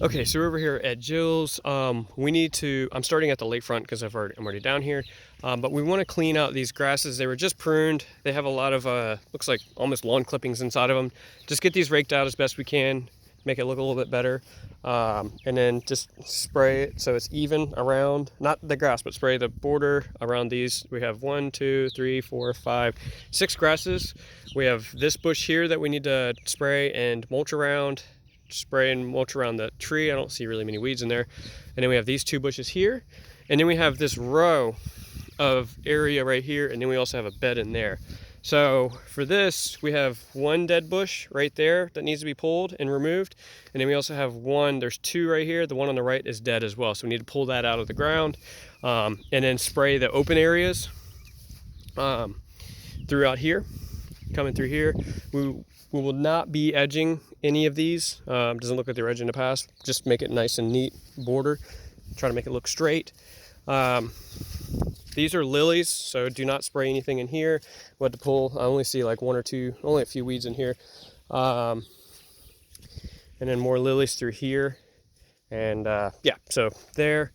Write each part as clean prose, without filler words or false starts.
Okay, so we're over here at Jill's. We need to, I'm starting at the lakefront because I'm already down here. But we want to clean out these grasses. They were just pruned. They have a lot of, looks like almost lawn clippings inside of them. Just get these raked out as best we can, make it look a little bit better. And then just spray it so it's even around, not the grass, but spray the border around these. We have 1, 2, 3, 4, 5, 6 grasses. We have this bush here that we need to spray and mulch around. Spray and mulch around the tree. I don't see really many weeds in there. And then we have these 2 bushes here. And then we have this row of area right here. And then we also have a bed in there. So for this, we have 1 dead bush right there that needs to be pulled and removed. And then we also have there's 2 right here. The one on the right is dead as well. So we need to pull that out of the ground and then spray the open areas throughout here, coming through here. We will not be edging any of these. Doesn't look like they were edged in the past. Just make it nice and neat border. Try to make it look straight. These are lilies, so do not spray anything in here. We'll have to pull. I only see like 1 or 2, only a few weeds in here. And then more lilies through here. And yeah, so there.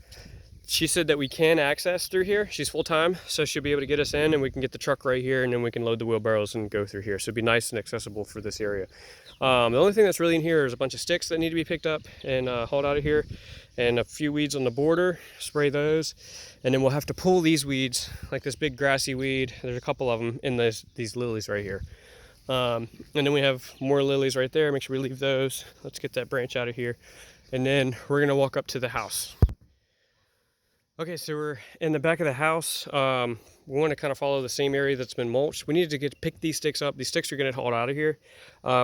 She said that we can access through here. She's full-time, so she'll be able to get us in, and we can get the truck right here, and then we can load the wheelbarrows and go through here. So it'd be nice and accessible for this area. The only thing that's really in here is a bunch of sticks that need to be picked up and hauled out of here, and a few weeds on the border. Spray those, and then we'll have to pull these weeds, like this big grassy weed. There's a couple of them in these lilies right here. And then we have more lilies right there. Make sure we leave those. Let's get that branch out of here, and then we're gonna walk up to the house. Okay, so we're in the back of the house. We want to kind of follow the same area that's been mulched. We need to pick these sticks up. These sticks are getting hauled out of here.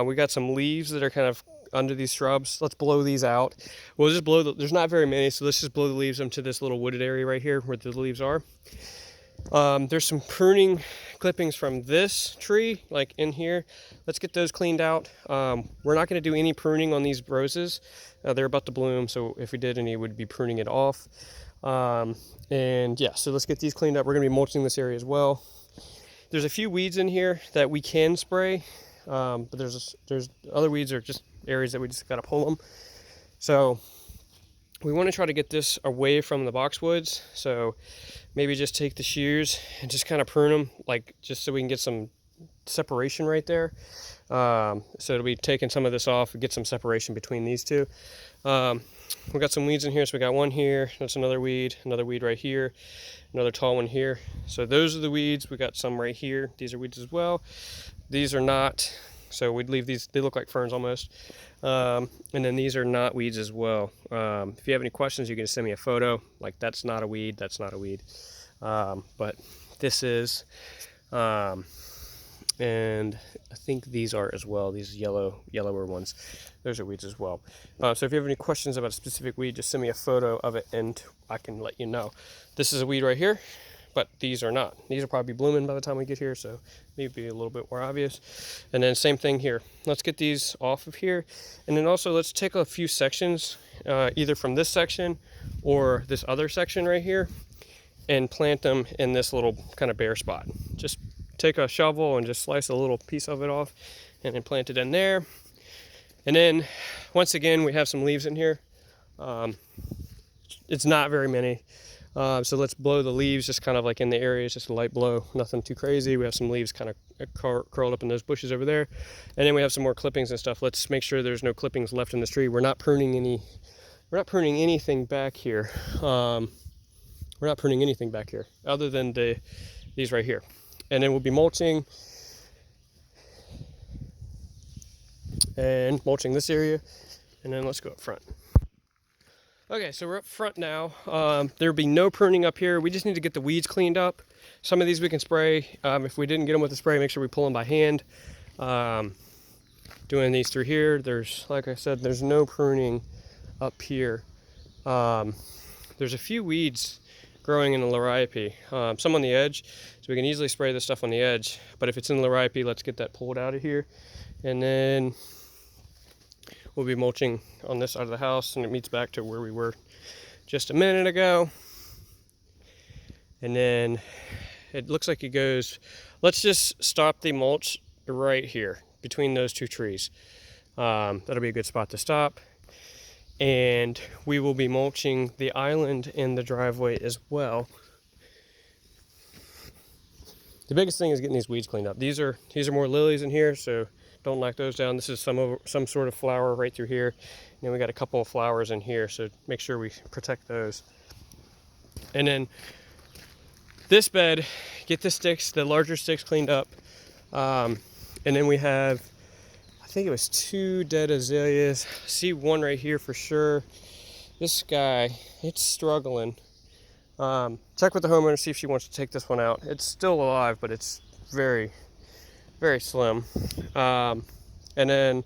We got some leaves that are kind of under these shrubs. Let's blow these out. We'll just blow there's not very many, so let's just blow the leaves into this little wooded area right here where the leaves are. There's some pruning clippings from this tree, like in here. Let's get those cleaned out. We're not going to do any pruning on these roses. They're about to bloom, so if we did any, we'd be pruning it off. And yeah, so let's get these cleaned up. We're going to be mulching this area as well. There's a few weeds in here that we can spray, but there's other weeds are just areas that we just got to pull them. So we want to try to get this away from the boxwoods. So maybe just take the shears and just kind of prune them, like just so we can get some separation right there. So it'll be taking some of this off and get some separation between these two. We got some weeds in here. So we got one here, that's another weed right here, another tall one here. So those are the weeds. We got some right here. These are weeds as well. These are not, so we'd leave these, they look like ferns almost. And then these are not weeds as well. If you have any questions, you can send me a photo. Like that's not a weed, that's not a weed. But this is, and I think these are as well, these yellower ones. Those are weeds as well. So if you have any questions about a specific weed, just send me a photo of it and I can let you know. This is a weed right here, but these are not. These will probably be blooming by the time we get here, so maybe a little bit more obvious. And then same thing here. Let's get these off of here. And then also let's take a few sections, either from this section or this other section right here, and plant them in this little kind of bare spot. Just take a shovel and just slice a little piece of it off and then plant it in there. And then once again, we have some leaves in here. It's not very many. So let's blow the leaves just kind of like in the areas, just a light blow, nothing too crazy. We have some leaves kind of curled up in those bushes over there. And then we have some more clippings and stuff. Let's make sure there's no clippings left in this tree. We're not pruning anything back here. We're not pruning anything back here other than these right here. And then we'll be mulching this area, and then let's go up front. Okay, so we're up front now. There'll be no pruning up here. We just need to get the weeds cleaned up. Some of these we can spray. If we didn't get them with the spray, make sure we pull them by hand. Doing these through here, there's, like I said, there's no pruning up here. There's a few weeds growing in the liriope, some on the edge, so we can easily spray this stuff on the edge. But if it's in the liriope, let's get that pulled out of here. And then we'll be mulching on this side of the house, and it meets back to where we were just a minute ago. And then it looks like it goes, let's just stop the mulch right here between those 2 trees. That'll be a good spot to stop. and we will be mulching the island in the driveway as well. The biggest thing is getting these weeds cleaned up. These are more lilies in here, so don't knock those down. This is some sort of flower right through here. And then we got a couple of flowers in here, so make sure we protect those. And then this bed, get the larger sticks cleaned up. And then we have, I think it was 2 dead azaleas. See one right here for sure. This guy, it's struggling. Check with the homeowner, see if she wants to take this one out. It's still alive, but it's very, very slim. And then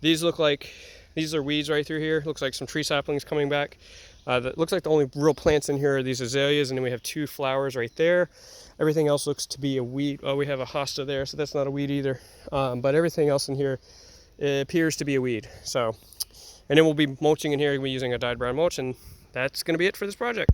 these are weeds right through here. Looks like some tree saplings coming back. That looks like the only real plants in here are these azaleas, and then we have 2 flowers right there. Everything else looks to be a weed. Oh, we have a hosta there, so that's not a weed either. But everything else in here appears to be a weed. So, and then we'll be mulching in here. We'll be using a dyed brown mulch, and that's going to be it for this project.